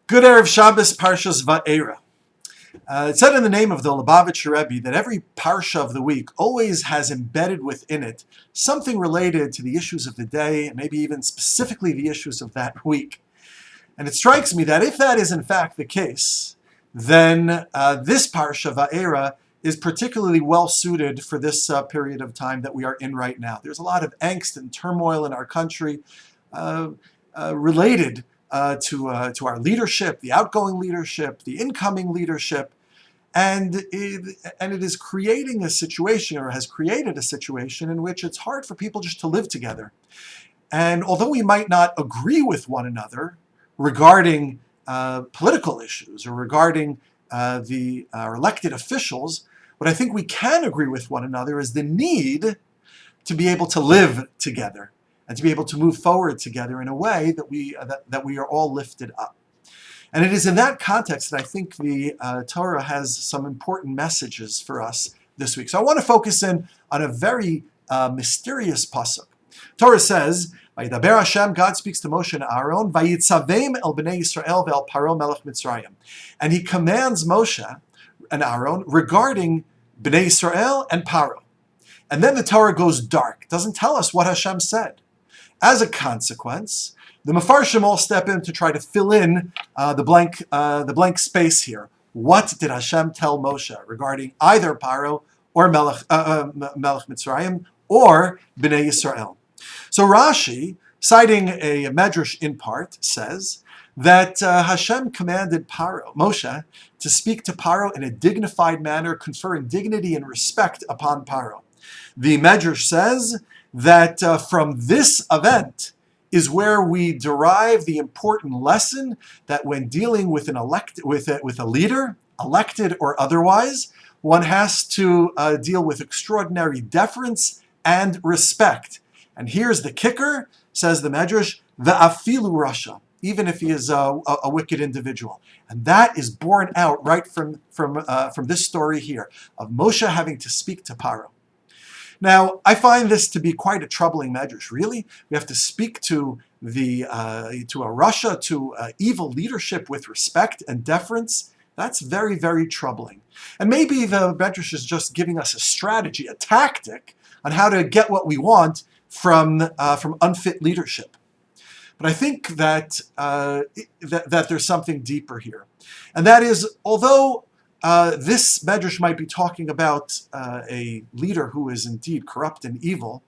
Good Erev Shabbos, Parshas Va'era. It said in the name of the Lubavitcher Rebbe that every parsha of the week always has embedded within it something related to the issues of the day, and maybe even specifically the issues of that week. And it strikes me that if that is in fact the case, then this parsha Va'era is particularly well suited for this period of time that we are in right now. There's a lot of angst and turmoil in our country related to our leadership, the outgoing leadership, the incoming leadership, and it is creating a situation, or has created a situation, in which it's hard for people just to live together. And although we might not agree with one another regarding political issues or regarding our elected officials, what I think we can agree with one another is the need to be able to live together and to be able to move forward together in a way that we are all lifted up. And it is in that context that I think the Torah has some important messages for us this week. So I want to focus in on a very mysterious pasuk. Torah says, "Vayidaber Hashem," God speaks to Moshe and Aaron, "Vayitzaveim el bnei Yisrael ve'el Paro melech Mitzrayim," and he commands Moshe and Aaron regarding bnei Yisrael and Paro. And then the Torah goes dark. It doesn't tell us what Hashem said. As a consequence, the Mefarshim all step in to try to fill in the blank space here. What did Hashem tell Moshe regarding either Paro or Melech Mitzrayim or Bnei Yisrael? So Rashi, citing a medrash in part, says that Hashem commanded Moshe to speak to Paro in a dignified manner, conferring dignity and respect upon Paro. The medrash says that from this event is where we derive the important lesson that when dealing with with a leader, elected or otherwise, one has to deal with extraordinary deference and respect. And here's the kicker, says the medrash, ve'afilu rasha, even if he is a wicked individual. And that is borne out right from this story here, of Moshe having to speak to Paro. Now, I find this to be quite a troubling medrash. Really, we have to speak to evil leadership with respect and deference. That's very, very troubling. And maybe the medrash is just giving us a strategy, a tactic on how to get what we want from unfit leadership. But I think that there's something deeper here, and that is, although this medrash might be talking about a leader who is indeed corrupt and evil,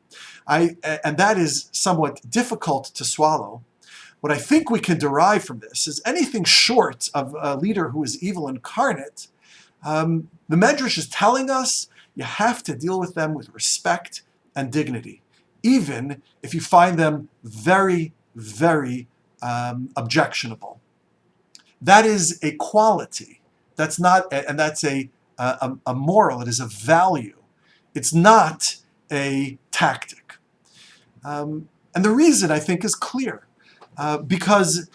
and that is somewhat difficult to swallow. What I think we can derive from this is anything short of a leader who is evil incarnate. The medrash is telling us you have to deal with them with respect and dignity, even if you find them very, very objectionable. That is a quality. That's not, and that's a moral. It is a value. It's not a tactic. And the reason, I think, is clear, because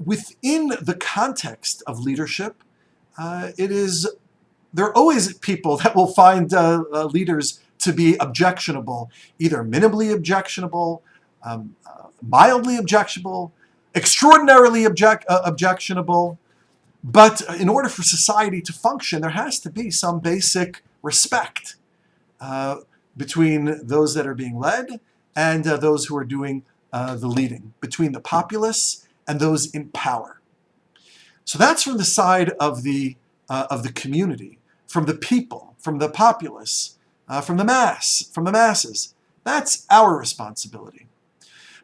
within the context of leadership, there are always people that will find leaders to be objectionable, either minimally objectionable, mildly objectionable, extraordinarily objectionable. But in order for society to function, there has to be some basic respect between those that are being led and those who are doing the leading, between the populace and those in power. So that's from the side of the community, from the people, from the populace, from the masses. That's our responsibility.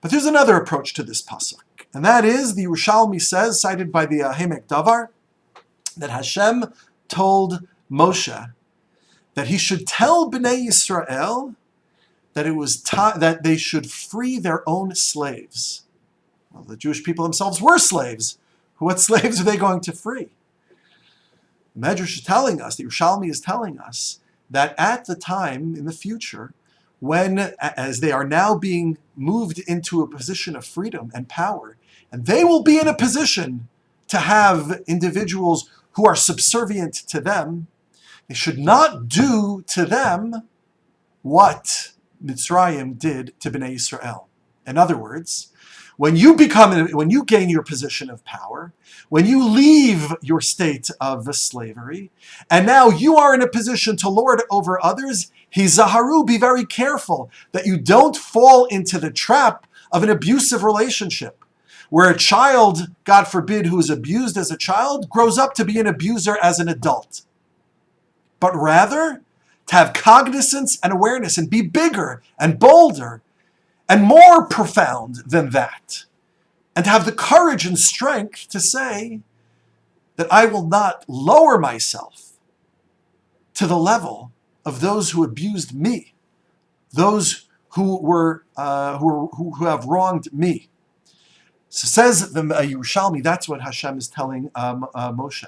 But there's another approach to this pasuk, and that is, the Yerushalmi says, cited by the Hemek Davar, that Hashem told Moshe that he should tell Bnei Yisrael that it was that they should free their own slaves. Well, the Jewish people themselves were slaves. What slaves are they going to free? The Medrash is telling us, the Yerushalmi is telling us, that at the time in the future, when, as they are now being moved into a position of freedom and power, and they will be in a position to have individuals who are subservient to them, they should not do to them what Mitzrayim did to Bnei Yisrael. In other words, when you gain your position of power, when you leave your state of slavery, and now you are in a position to lord over others, hizaharu, be very careful that you don't fall into the trap of an abusive relationship, where a child, God forbid, who is abused as a child, grows up to be an abuser as an adult. But rather, to have cognizance and awareness and be bigger and bolder and more profound than that. And to have the courage and strength to say that I will not lower myself to the level of those who abused me, those who have wronged me. So says the Yerushalmi, that's what Hashem is telling Moshe.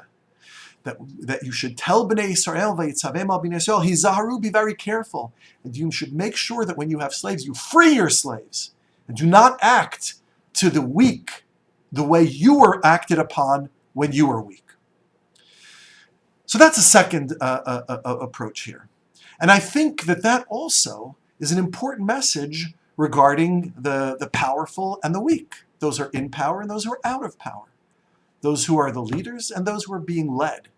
That you should tell Bnei Yisrael, Vayitzavem al Bnei Yisrael, Hizaharu, be very careful. And you should make sure that when you have slaves, you free your slaves. And do not act to the weak the way you were acted upon when you were weak. So that's a second approach here. And I think that also is an important message regarding the powerful and the weak. Those who are in power and those who are out of power. Those who are the leaders and those who are being led.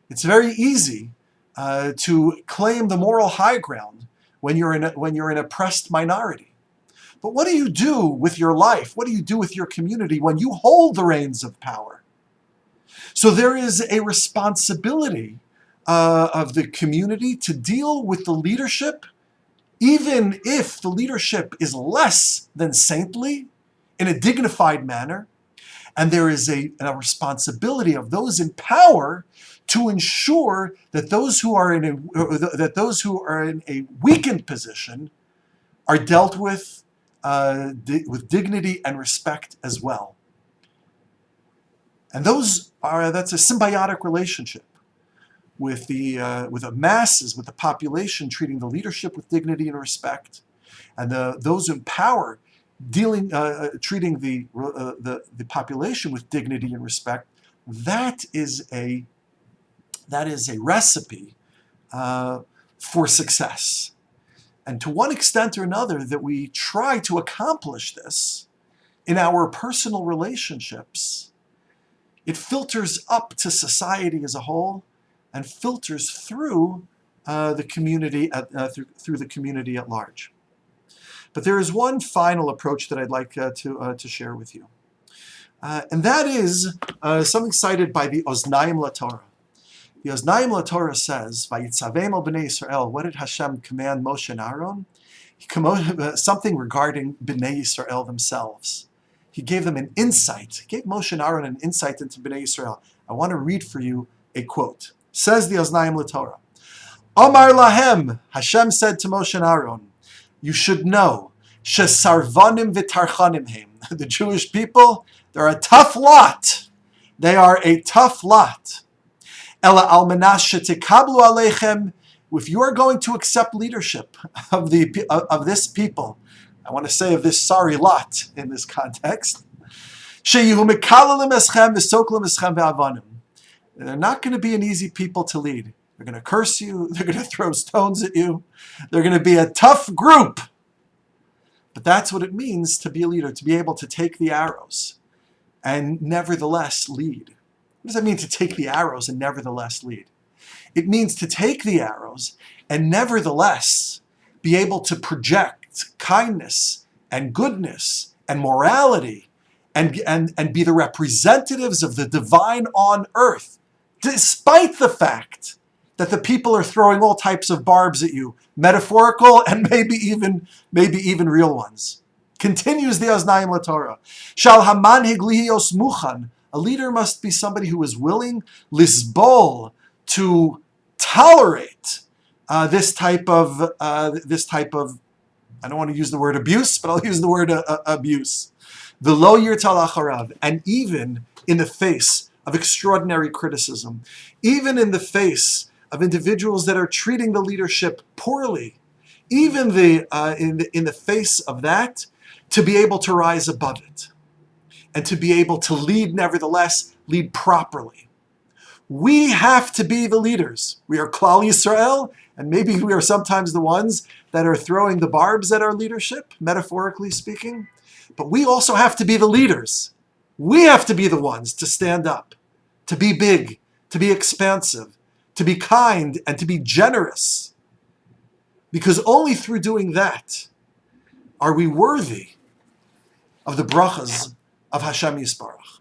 It's very easy to claim the moral high ground when you're an oppressed minority. But what do you do with your life? What do you do with your community when you hold the reins of power? So there is a responsibility of the community to deal with the leadership, even if the leadership is less than saintly, in a dignified manner. And there is a responsibility of those in power to ensure that those who are in a weakened position are dealt with dignity and respect as well. And that's a symbiotic relationship with the masses, with the population, treating the leadership with dignity and respect, and those in power treating the population with dignity and respect. That is a recipe for success. And to one extent or another, that we try to accomplish this in our personal relationships, it filters up to society as a whole and filters through the community through the community at large. But there is one final approach that I'd like to share with you. And that is something cited by the Oznaim LaTorah. The Oznaim LaTorah says, Vayitzavem al Bnei Yisrael, what did Hashem command Moshe and Aaron? Something regarding Bnei Yisrael themselves. He gave them an insight. He gave Moshe and Aaron an insight into Bnei Yisrael. I want to read for you a quote. Says the Oznaim LaTorah, Amar lahem, Hashem said to Moshe and Aaron, you should know, Shesarvanim v'tarchanim heim. The Jewish people, they're a tough lot. They are a tough lot. Ela almanas shetikablu aleichem. If you are going to accept leadership of this people, I want to say of this sorry lot in this context, sheyihu mekalalim eschem v'soklim eschem ve'avanim. They're not going to be an easy people to lead. They're going to curse you. They're going to throw stones at you. They're going to be a tough group. But that's what it means to be a leader, to be able to take the arrows and nevertheless lead. What does that mean, to take the arrows and nevertheless lead? It means to take the arrows and nevertheless be able to project kindness and goodness and morality and be the representatives of the divine on earth, despite the fact that the people are throwing all types of barbs at you, metaphorical and maybe even real ones. Continues the Oznaim LaTorah. Shal hamanhig lihios muchan. A leader must be somebody who is willing, lisbol, to tolerate this type of, I don't want to use the word abuse, but I'll use the word abuse. V'lo yirtal acharav, and even in the face of extraordinary criticism, even in the face of individuals that are treating the leadership poorly, even in the face of that, to be able to rise above it and to be able to lead, nevertheless, lead properly. We have to be the leaders. We are Klal Yisrael, and maybe we are sometimes the ones that are throwing the barbs at our leadership, metaphorically speaking. But we also have to be the leaders. We have to be the ones to stand up, to be big, to be expansive, to be kind, and to be generous. Because only through doing that are we worthy of the brachas of Hashem Yisparach.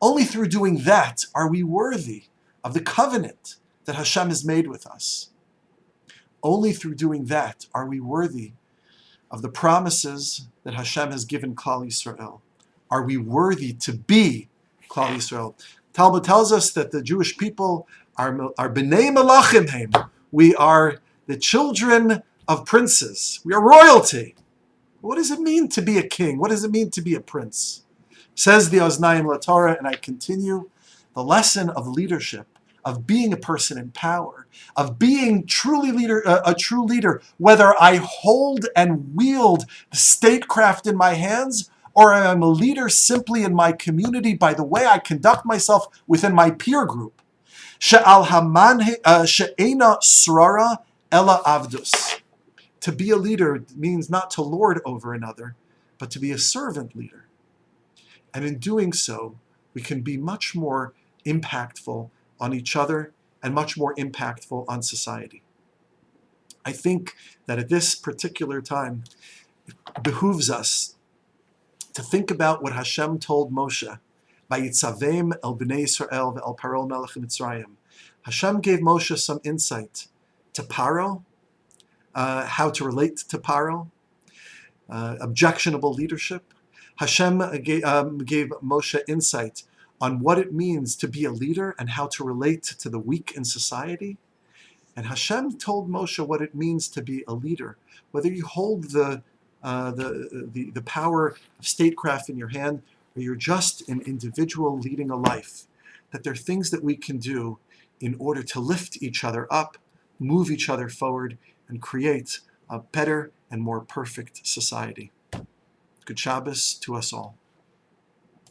Only through doing that are we worthy of the covenant that Hashem has made with us. Only through doing that are we worthy of the promises that Hashem has given Klal Yisrael. Are we worthy to be Klal Yisrael? Talmud tells us that the Jewish people are b'nei melachim heim. We are the children of princes. We are royalty. What does it mean to be a king? What does it mean to be a prince? Says the Oznaim LaTorah, and I continue, the lesson of leadership, of being a person in power, of being a true leader, whether I hold and wield the statecraft in my hands, or I'm a leader simply in my community by the way I conduct myself within my peer group. She'al she'ena srara ela avdus. To be a leader means not to lord over another, but to be a servant leader. And in doing so, we can be much more impactful on each other and much more impactful on society. I think that at this particular time, it behooves us to think about what Hashem told Moshe, Vayitzavem el bnei Yisrael ve'el Paro melech Mitzrayim. Hashem gave Moshe some insight to Paro, how to relate to Paro, objectionable leadership. Hashem gave Moshe insight on what it means to be a leader and how to relate to the weak in society. And Hashem told Moshe what it means to be a leader. Whether you hold the power of statecraft in your hand, or you're just an individual leading a life, that there are things that we can do in order to lift each other up, move each other forward, and create a better and more perfect society. Good Shabbos to us all.